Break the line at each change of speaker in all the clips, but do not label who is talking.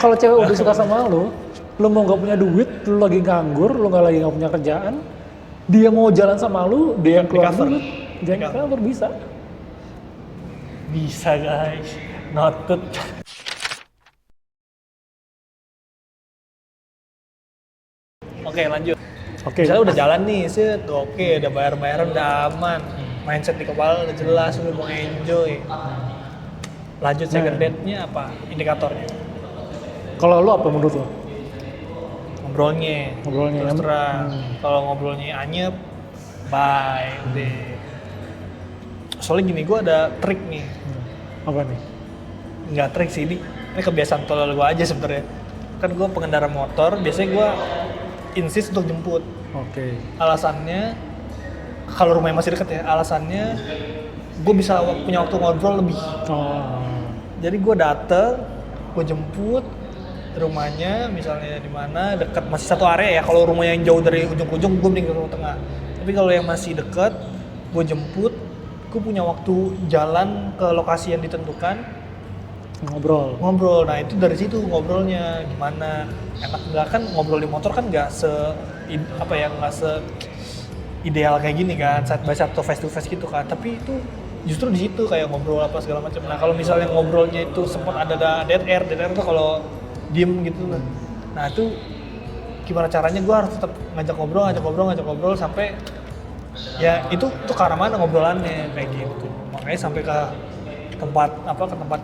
Kalau cewek udah suka sama lu mau nggak punya duit, lu lagi nganggur, lu lagi nggak punya kerjaan, dia mau jalan sama lu, dia yang keluar dulu, dia yang cover bisa.
Bisa guys, noted. Oke lanjut.
Oke.
Misalnya udah jalan nih, oke, udah bayar-bayaran, udah aman. Mindset di kepala udah jelas, udah mau enjoy. Lanjut second date-nya apa? Indikatornya?
Kalau lu apa menurut lu?
Ngobrolnya terus terang. Kalau ngobrolnya anyep, bye deh. Soalnya gini, gue ada trik nih.
Apa nih?
Nggak trik sih, ini kebiasaan tolol gue aja sebenarnya. Kan gue pengendara motor, biasanya gue insist untuk jemput.
Oke.
Alasannya, kalau rumahnya masih deket ya, alasannya gue bisa punya waktu ngobrol lebih.
Oh.
Jadi gue dateng, gue jemput rumahnya, misalnya di mana dekat masih satu area ya. Kalau rumahnya yang jauh dari ujung ke ujung, gue mending ke tengah. Tapi kalau yang masih deket, gue jemput, gue punya waktu jalan ke lokasi yang ditentukan. Ngobrol. Nah itu dari situ ngobrolnya gimana, enak nggak, kan ngobrol di motor kan nggak nggak se ideal kayak gini kan, side by side atau face to face gitu kan. Tapi itu justru di situ kayak ngobrol apa segala macam. Nah kalau misalnya ngobrolnya itu sempat ada dead air tuh kalau diem gitu. Nah itu gimana caranya, gue harus tetap ngajak ngobrol sampai ya itu tuh ke arah mana ngobrolannya kayak gitu. Makanya sampai ke tempat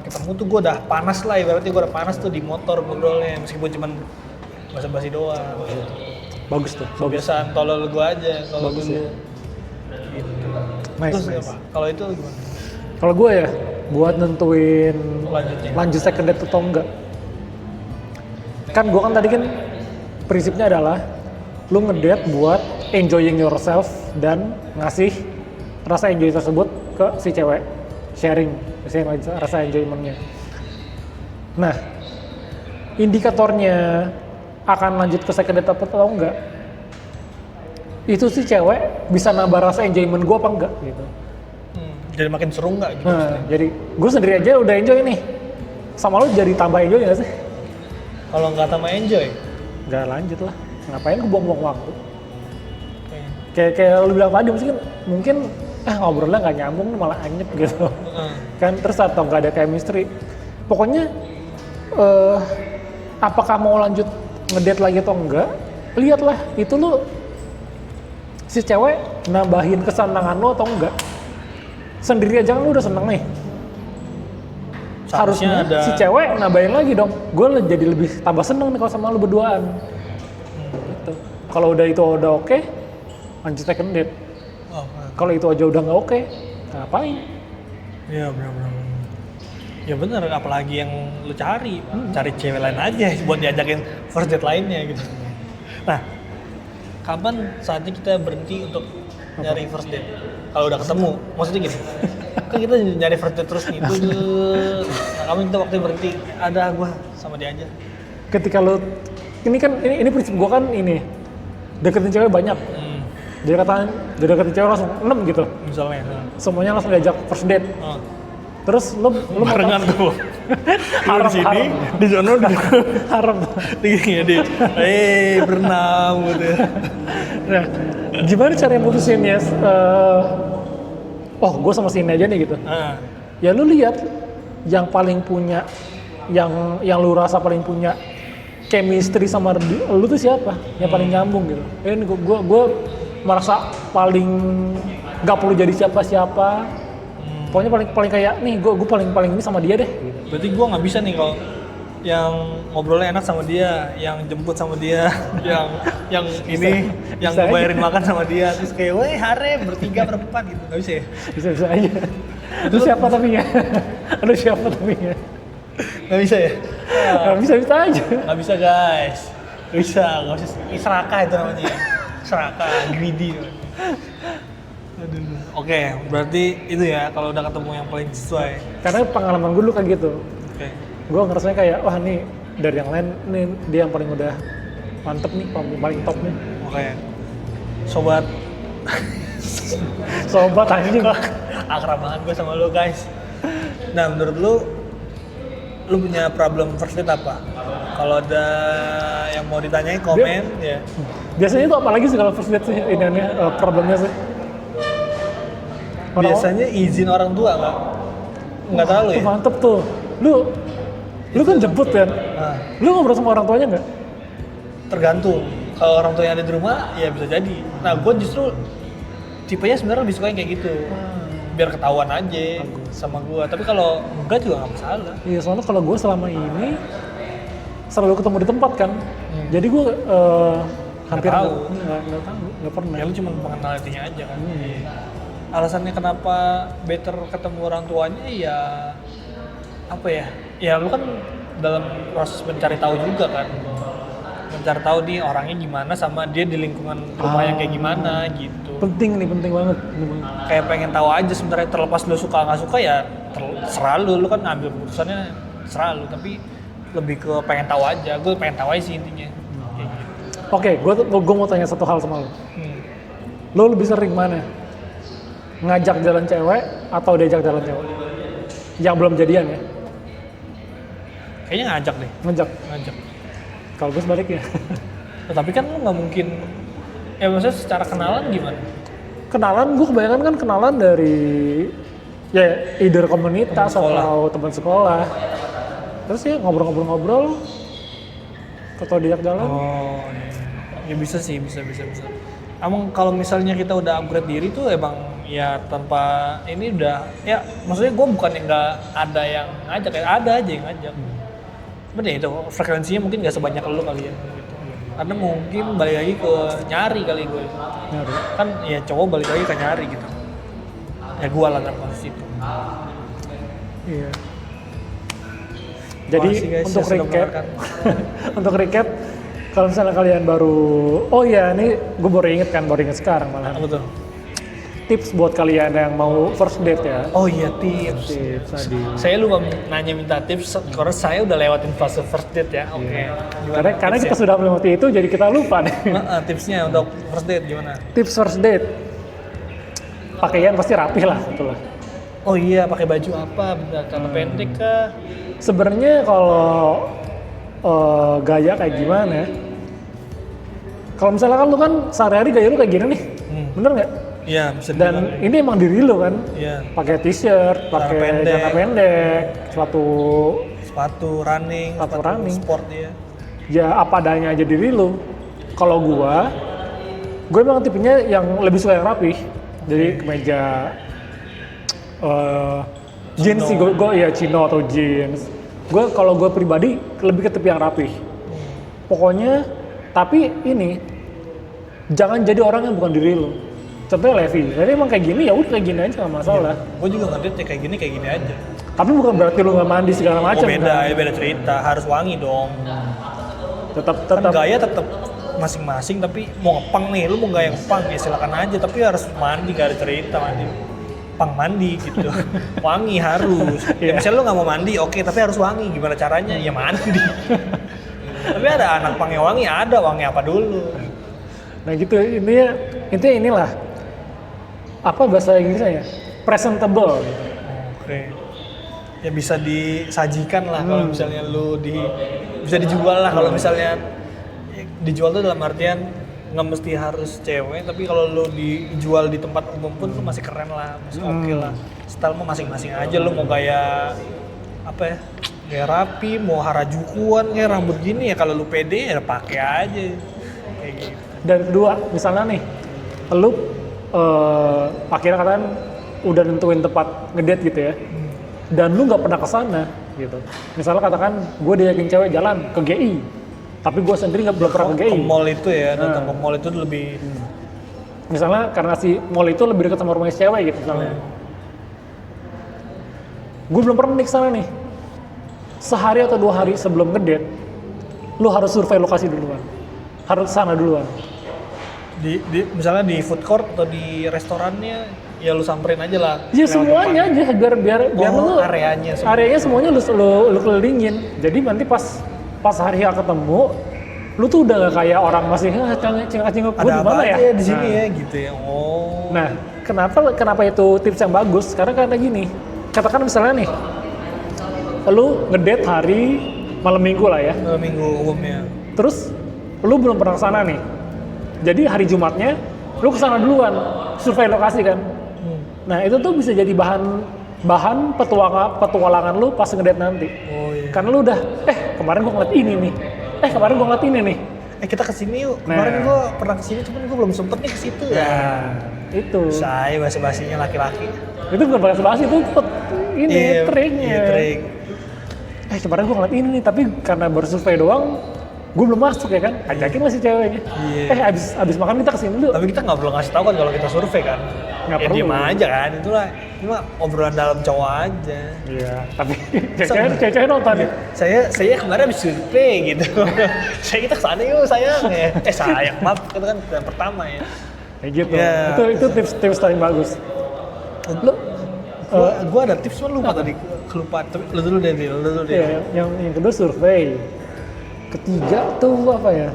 ketemu tuh gue udah panas lah, ibaratnya gue udah panas tuh di motor ngobrolnya, meskipun cuman basa-basi doang.
Bagus tuh.
Kebiasaan tolol gue aja kalau dulu.
Ya.
Gitu.
Nice,
Terus
nice.
apa? Kalau itu gimana?
Kalau gue ya, buat nentuin
lanjut
second date atau enggak. Kan gue kan tadi kan prinsipnya adalah lu ngedate buat enjoying yourself dan ngasih rasa enjoy tersebut ke si cewek, sharing rasa enjoyment-nya. Nah, indikatornya akan lanjut ke second date atau enggak, itu si cewek bisa nambah rasa enjoyment gue apa enggak gitu.
Jadi makin seru nggak gitu?
Nah, jadi gue sendiri aja udah enjoy nih, sama lu jadi tambah enjoy nggak sih?
Kalau nggak tambah enjoy?
Nggak lanjut lah, ngapain gue buang-buang waktu? Kayak lu bilang tadi, mungkin ngobrolnya nggak nyambung, malah anyep gitu. Kan terus atau nggak ada chemistry. Pokoknya apakah mau lanjut ngedate lagi atau enggak, lihatlah itu lu si cewek nambahin kesenangan lo atau enggak. Sendiri aja kan lu udah seneng nih, harusnya si cewek nambahin lagi dong. Gue jadi lebih tambah seneng nih kalau sama lu berduaan. Gitu. Kalau udah itu udah oke, lanjut second date. Kalau itu aja udah nggak oke, ngapain?
Iya benar-benar. Ya benar, apalagi yang lu cari cewek lain aja buat diajakin first date lainnya gitu. Nah, kapan saatnya kita berhenti untuk nyari first date? Kalau udah ketemu, maksudnya gini, kan kita nyari first date terus nih, nah kamu kita waktu berhenti, ada gua sama dia aja.
Ketika lu, ini prinsip gua kan ini, deketin cewek banyak. Dia deketin cewek langsung 6 gitu.
Misalnya.
Semuanya langsung diajak first date. Terus lu
barengan tuh. Harap di sini, di sono
harap.
Dia, berenang gitu.
Nah, gimana cara mutusin ya? Gue sama si ini aja nih gitu. Ya lu lihat yang paling punya, yang lu rasa paling punya chemistry sama lu tuh siapa? Yang paling nyambung gitu. Ini gue merasa paling nggak perlu jadi siapa-siapa. Pokoknya paling kayak nih gue paling ini sama dia deh. Gitu.
Berarti gue nggak bisa nih kalau yang ngobrolnya enak sama dia, yang jemput sama dia, yang ini, yang bayarin makan sama dia, terus kayak, weh harem bertiga berempat gitu, nggak bisa ya?
Bisa aja. Itu siapa tapi ya? Aduh siapa tapi ya?
Nggak bisa ya?
Bisa aja.
Nggak bisa guys, nggak bisa. Serakah itu namanya, serakah, greedy. Oke, berarti itu ya kalau udah ketemu yang paling sesuai.
Karena pengalaman gue dulu kayak gitu. Gue ngerasanya kayak, wah nih dari yang lain, nih dia yang paling udah mantep nih, paling top nih.
Oke. Sobat
anjing.
Akrab banget gue sama lu guys. Nah menurut lu punya problem first date apa? Kalau ada yang mau ditanyain komen ya.
Biasanya itu apalagi sih kalau first date sih ini problemnya sih?
Biasanya izin orang tua nggak tahu
Tuh
ya.
mantep tuh. Lu kan jemput kan?
Nah,
Lu ngobrol sama orang tuanya nggak?
tergantung. Kalau orang tua yang ada di rumah ya bisa jadi. Nah gue justru tipenya sebenarnya lebih suka yang kayak gitu. Biar ketahuan aja sama gue. Tapi kalau enggak juga nggak masalah.
Iya, soalnya kalau gue selama ini selalu ketemu di tempat kan. Jadi gue hampir
tahu.
nggak tahu, nggak pernah.
Ya lu cuma mengenalinya aja kan. Alasannya kenapa better ketemu orang tuanya ya apa ya? Ya lu kan dalam proses mencari tahu juga kan. Mencari tahu nih orangnya gimana sama dia di lingkungan rumah yang kayak gimana gitu.
Penting banget.
Kayak pengen tahu aja sebenarnya, terlepas lu suka nggak suka ya terserah lu kan ngambil keputusannya serah lu, tapi lebih ke pengen tahu aja. Gue pengen tahu aja sih intinya. Kayak gitu.
Oke, gue mau tanya satu hal sama lu. Lu lebih sering mana? Ngajak jalan cewek atau diajak jalan cewek? Yang belum jadian ya?
Kayaknya ngajak deh. Ngajak.
Kalau gue sebaliknya.
Tapi kan lu nggak mungkin, ya maksudnya secara kenalan gimana?
Kenalan, gue kebanyakan kan kenalan dari ya either komunitas atau teman sekolah. Terus ya ngobrol-ngobrol atau diajak jalan.
Oh, ya bisa sih, bisa. Emang kalau misalnya kita udah upgrade diri tuh emang ya tanpa ini udah, ya maksudnya gue bukan yang nggak ada yang ngajak, ya ada aja yang ngajak. Bener itu frekuensinya mungkin nggak sebanyak lu kali ya. Gitu. Karena mungkin balik lagi ke nyari kali gue.
Nyari.
Kan ya cowok balik lagi ke nyari gitu. Ya gue lah dalam posisi itu.
Iya. Jadi
guys,
untuk
sudah
recap,
mendengarkan.
untuk recap, kalau misalnya kalian baru, oh iya ini gue baru inget sekarang malah.
Apa tuh?
Tips buat kalian yang mau first date ya.
Oh iya tips.
Tips tadi.
Saya lupa minta tips karena saya udah lewatin fase first date ya. Oke.
Karena kita sudah melewati itu, jadi kita lupa deh.
Tipsnya untuk first date gimana?
Tips first date, pakaian pasti rapih lah, betul lah.
Oh iya, pakai baju apa? Celana pendek kah?
Sebenarnya kalau gaya kayak gimana? Kalau misalnya kan lu kan sehari-hari gaya lu kayak gini nih, bener nggak?
Iya, bisa
Dan
dibilang.
ini emang diri lu kan?
Iya.
Pakai t-shirt, pakai celana pendek,
Sepatu running, sport ya.
Ya apa adanya aja diri lu. Kalau gue emang tipenya yang lebih suka yang rapih. Jadi kemeja, jeans sih gue ya chino atau jeans. Kalau gue pribadi lebih ke tipe yang rapih. Pokoknya, tapi ini jangan jadi orang yang bukan diri lu. Contohnya Levi, jadi emang kayak gini ya udah kayak gini aja nggak masalah.
Gue juga ngedate kayak gini aja.
Tapi bukan berarti lu nggak mandi segala macam.
Beda cerita, harus wangi dong.
Tetap
Kan gaya tetap masing-masing, tapi mau ngepang nih, lu mau gaya ngepang ya silakan aja, tapi harus mandi, gak ada cerita mandi gitu. Wangi harus. Ya misalnya lu nggak mau mandi, oke, tapi harus wangi. Gimana caranya? Ya mandi. Tapi ada anak pang yang wangi apa dulu?
Nah gitu, intinya inilah apa bahasa Inggrisnya ya, presentable.
Oke. Ya bisa disajikan lah kalau misalnya bisa dijual lah kalau misalnya dijual tuh dalam artian nggak mesti harus cewek, tapi kalau lu dijual di tempat umum pun lu masih keren lah, masih oke lah. Style mah masing-masing aja, lu mau gaya apa ya, gaya rapi, mau harajukuan kayak rambut gini ya, kalau lu pede ya pakai aja kayak gitu.
Dan kedua, misalnya nih, lu akhirnya katakan udah nentuin tempat ngedate gitu ya, dan lu nggak pernah kesana gitu. Misalnya katakan gue diajakin cewek jalan ke GI, tapi gue sendiri belum pernah ke GI.
Ke mall itu ya, datang ke mall itu lebih.
Misalnya karena si mall itu lebih dekat sama rumahnya cewek gitu misalnya. Gue belum pernah nih kesana nih. Sehari atau 2 hari sebelum ngedate, lu harus survei lokasi duluan. Harus sana duluan.
Misalnya di food court atau di restorannya, ya lu samperin aja lah.
Ya semuanya aja biar lu
areanya
semuanya lu kelilingin. Jadi nanti pas hari ketemu, lu tuh udah gak kayak orang masih cengak-cengok gue di mana ya?
Ada di sini ya gitu ya. Oh.
Nah, kenapa itu tips yang bagus? Karena gini, katakan misalnya nih, lu ngedate hari malam minggu lah ya.
Malam minggu umumnya.
Terus lu belum pernah kesana nih. Jadi hari Jumatnya lu kesana duluan, survei lokasi kan. Nah itu tuh bisa jadi bahan petualangan lu pas ngedate nanti.
Oh iya.
Karena lu udah, kemarin gua ngeliat ini nih. Kemarin gua ngeliat ini nih.
Kita kesini yuk.
Nah.
Kemarin gua pernah kesini, cuman gua belum sempet nih ke situ.
Itu.
Saya basa-basinya laki-laki.
Itu bukan bahasa basi, itu triknya.
Iya, trik.
Kemarin gua ngeliat ini nih, tapi karena baru survei doang, gue belum masuk ya kan, ajakin masih ceweknya.
Iya.
Abis makan kita kesini dulu.
Tapi kita nggak perlu ngasih tahu kan kalau kita survei kan.
Nggak perlu.
Diem aja kan, itulah. Cuma obrolan dalam cowok aja.
Iya, tapi cewek nonton ya.
Saya kemarin habis survei gitu. Kita kesana yuk sayang ya. Sayang, maaf, itu kan yang pertama ya.
Kayak gitu.
Yeah.
Itu tips paling bagus. Lu
gua ada tips cuma lupa tadi. Kelupaan, tapi lu dulu deh.
Iya, yang kedua survei. Ketiga tuh apa ya?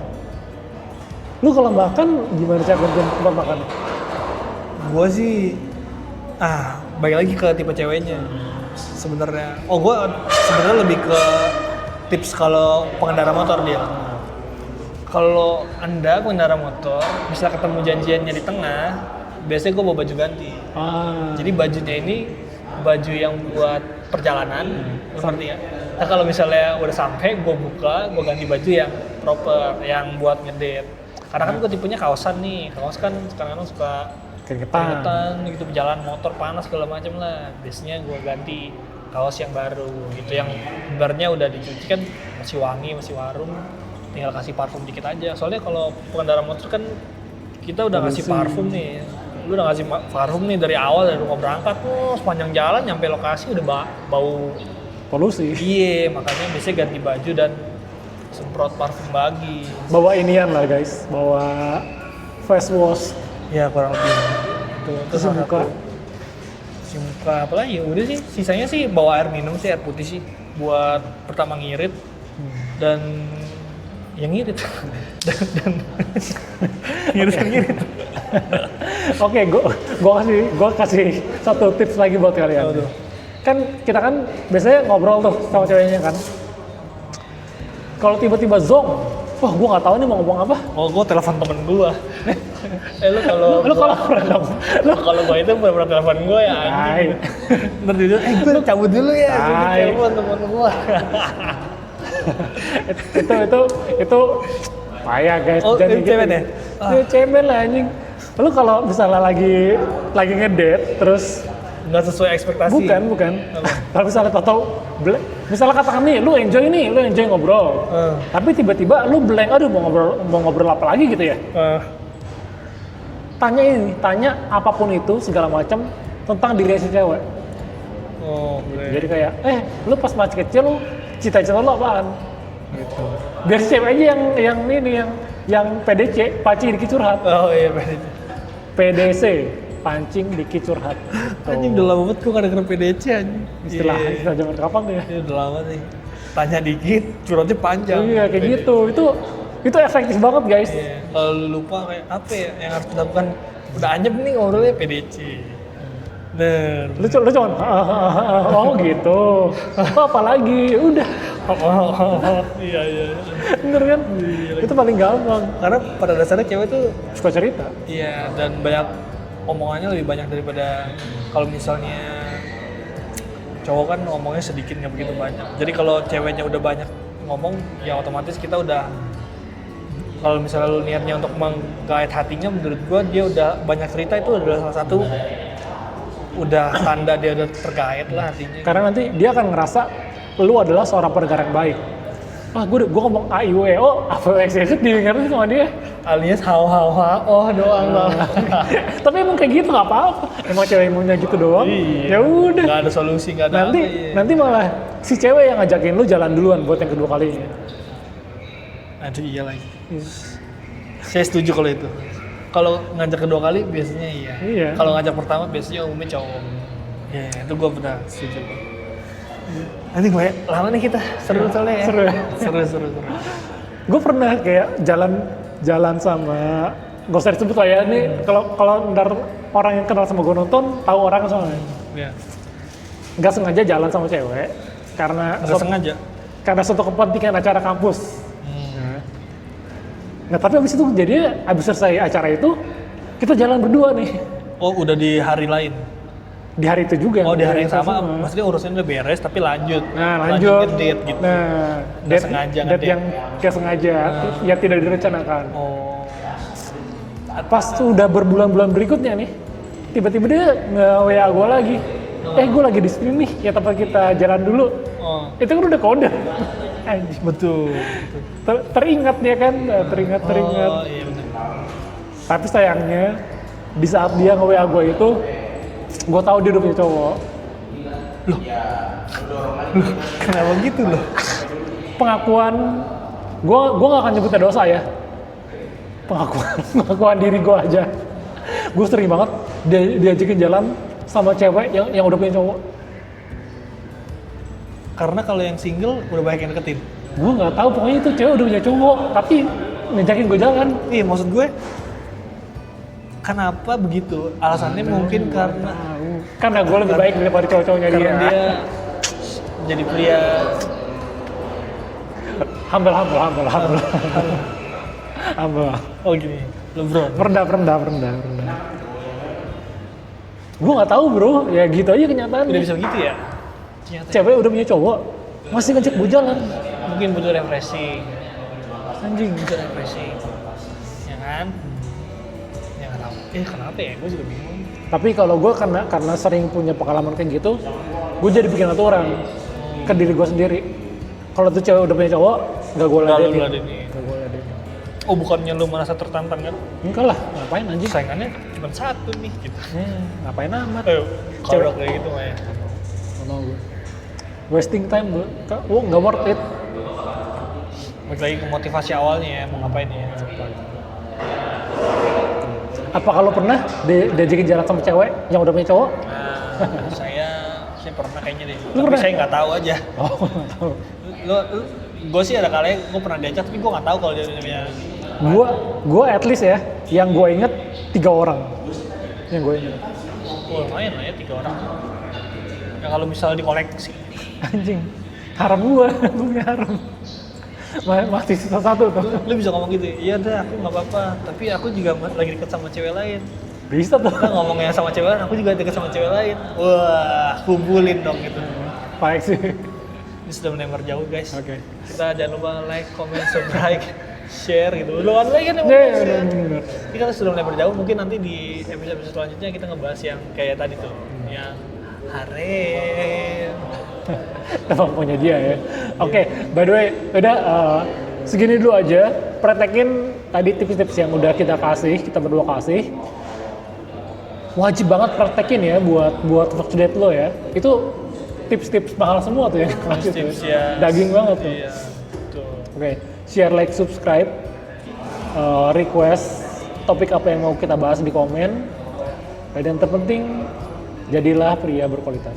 Lu kalau makan gimana cara gantian tempat makan?
Gua sih balik lagi ke tipe ceweknya sebenarnya. Gua sebenarnya lebih ke tips kalau pengendara motor dia. Kalau Anda pengendara motor, misalnya ketemu janjiannya di tengah, biasanya gua bawa baju ganti. Jadi bajunya ini baju yang buat perjalanan, seperti ya. Nah kalau misalnya udah sampai, gue buka, gue ganti baju yang proper, yang buat ngedate. Karena kan gue tipenya kaosan nih, kaos kan kadang-kadang suka keringetan gitu, jalan motor panas segala macam lah. Biasanya gue ganti kaos yang baru gitu, yang barnya udah dicuci kan masih wangi, masih warum, tinggal kasih parfum dikit aja. Soalnya kalau pengendara motor kan kita udah ngasih parfum nih. Lu udah ngasih parfum nih dari awal, dari rumah berangkat, sepanjang jalan nyampe lokasi udah bau
polusi.
Iya, makanya biasanya ganti baju dan semprot parfum lagi.
Bawa inian lah guys, bawa face wash.
Ya kurang lebih.
Terus muka.
Muka apa lagi? Udah sih, sisanya sih bawa air minum sih, air putih sih. Buat pertama ngirit dan yang ngirit. dan ngirit.
Oke, gue kasih satu tips lagi buat kalian. Kan kita kan biasanya ngobrol tuh sama ceweknya kan. Kalau tiba-tiba zong, wah gue nggak tahu nih mau ngomong apa.
Gue telepon temen gue. Lu kalau gue itu pernah telepon gue ya anjing. Ntar dia gue cabut dulu ya, gue telepon temen gue.
itu payah guys.
Jadi gitu. Cemen ya?
Cemen lah anjing. Lu kalau misalnya lagi ngedate terus
nggak sesuai ekspektasi.
Bukan. Kalau misalnya misalnya katakan nih, lu enjoy ngobrol. Tapi tiba-tiba lu blank, aduh mau ngobrol apa lagi gitu ya. Tanya apapun itu segala macam tentang diri si cewek. Jadi kayak, lu pas masih kecil lu cita-cita lu apaan? Gitu. Biar si cewek aja yang PDC, pancing dikit curhat.
Oh iya PDC.
PDC, pancing dikit curhat.
Anjing udah lama banget gue gak denger PDC anjing.
Istilah zaman kapan tuh ya?
Udah lama sih. Tanya dikit, curhatnya panjang.
Iya kayak gitu. Itu efektif banget guys.
Iya. Kalau lu lupa kayak apa ya yang harus dilakukan? Udah anyep nih ngobrolnya PDC. Bener.
Lu cuma oh gitu. Apa lagi? Udah.
Iya.
Bener kan? Iya, itu paling gampang.
Karena pada dasarnya cewek tuh
suka cerita.
Iya, dan banyak omongannya lebih banyak daripada kalau misalnya cowok kan ngomongnya sedikit nggak begitu banyak. Jadi kalau ceweknya udah banyak ngomong, ya otomatis kita udah kalau misalnya lu niatnya untuk menggait hatinya, menurut gua dia udah banyak cerita itu adalah salah satu udah tanda dia udah tergait lah hatinya.
Karena nanti dia akan ngerasa lu adalah seorang pendengar yang baik. Gue ngomong A I U E O, A V X Y Z didengerin sama dia.
Alias doang loh.
Tapi emang kayak gitu nggak apa-apa. Emang cewek maunya gitu doang.
Iya.
Ya udah.
Nggak ada solusi, nggak ada.
Nanti malah si cewek yang ngajakin lu jalan duluan buat yang kedua kalinya.
Aduh iya lagi. Saya setuju kalau itu. Kalau ngajak kedua kali biasanya iya. Kalau ngajak pertama biasanya umumnya cowok. Iya, itu gue benar setuju. Nanti gue lama nih kita seru soalnya ya. Seru.
Gue pernah kayak jalan sama, gak usah disebut lah ya. Ini kalau ntar orang yang kenal sama gue nonton tahu orang soalnya.
Iya.
Gak sengaja jalan sama cewek karena
nggak sengaja.
karena suatu kepentingan acara kampus. Nah tapi abis itu jadi abis selesai acara itu kita jalan berdua nih
Oh, udah di hari lain.
di hari itu juga.
Oh, di hari yang sama, maksudnya urusannya udah beres tapi lanjut.
Nah lanjut.
Ngedate gitu.
Nah
Nggak sengaja
date
ngedate.
yang kayak sengaja, ya tidak direncanakan.
Oh.
Pas udah berbulan-bulan berikutnya nih, tiba-tiba dia nge-WA gue lagi. Gue lagi di sini nih, ya tempat kita jalan dulu.
Oh.
Itu kan udah kode. Anjing.
Betul.
Teringat dia kan, teringat.
Oh, iya benar.
Tapi sayangnya di saat dia nge-WA gue itu, gue tahu dia udah punya cowok.
Loh, kenapa gitu loh?
Pengakuan, gue gak akan nyebutnya dosa ya. Pengakuan diri gue aja. Gue sering banget diajakin jalan sama cewek yang udah punya cowok.
Karena kalau yang single udah banyak yang deketin.
Gue nggak tahu, pokoknya itu cewek udah punya cowok, tapi ngajakin gue jalan.
Iya, maksud gue, kenapa begitu? Alasannya mungkin
Karena gue lebih baik daripada cowok-cowoknya dia.
karena dia jadi pria.
Humble.
Oh gini, LeBron.
Rendah. Gue nggak tahu bro, ya gitu aja kenyataan.
Udah bisa gitu ya? Ternyata
Cewek udah punya cowok, masih ngajak gue jalan.
mungkin butuh refreshing.
Anjing.
Butuh refreshing. Ya kan? Ya nggak tahu. Kenapa ya? Gue juga bingung.
Tapi kalau gue karena sering punya pengalaman kayak gitu, gue jadi bikin aturan ke diri gue sendiri. Kalau tuh cewek udah punya cowok, nggak gue ladenin.
Oh, bukannya lu merasa tertantang kan?
Enggak lah, ngapain anjing?
Saingannya cuma satu nih gitu.
Ngapain amat?
Kalau kayak gitu mah ya.
Nggak mau gue. Wasting time gue, nggak worth it.
Balik lagi ke motivasi awalnya ya, mau ngapain ya.
Apa kalau pernah diajakin jalan sama cewek yang udah punya cowok?
Nah, saya pernah kayaknya deh.
Lu
Tapi
pernah?
saya nggak tahu aja.
Oh, nggak tahu.
Gue sih ada kalanya gue pernah diajak tapi gue nggak tahu kalau dia punya.
Gue at least ya, yang gue inget 3 orang. Yang gue inget.
Oh, lumayan lah ya 3 orang. Ya kalau misalnya dikoleksi.
Anjing, haram gue punya haram. Masih sisa 1 tuh.
Lu bisa ngomong gitu, iya dah aku nggak apa-apa. Tapi aku juga lagi deket sama cewek lain.
Bisa tuh.
Kita ngomongnya sama cewek lain, aku juga deket sama cewek lain. Wah, kumpulin dong gitu.
Baik sih.
Ini sudah melebar jauh guys.
Oke.
Kita jangan lupa like, comment, subscribe, share gitu. Lu kan lagi kan yang
Iya,
share.
bener.
Ini kan sudah melebar jauh, mungkin nanti di episode selanjutnya kita ngebahas yang kayak tadi tuh. Yang harem.
Emang punya dia ya. Oke, by the way, udah segini dulu aja. Praktekin tadi tips-tips yang udah kita berdua kasih. Wajib banget praktekin ya buat first date lo ya. Itu tips-tips mahal semua tuh ya.
Tips ya.
Daging banget tuh.
Iya, betul.
Oke, share, like, subscribe, request topik apa yang mau kita bahas di komen. Dan yang terpenting, jadilah pria berkualitas.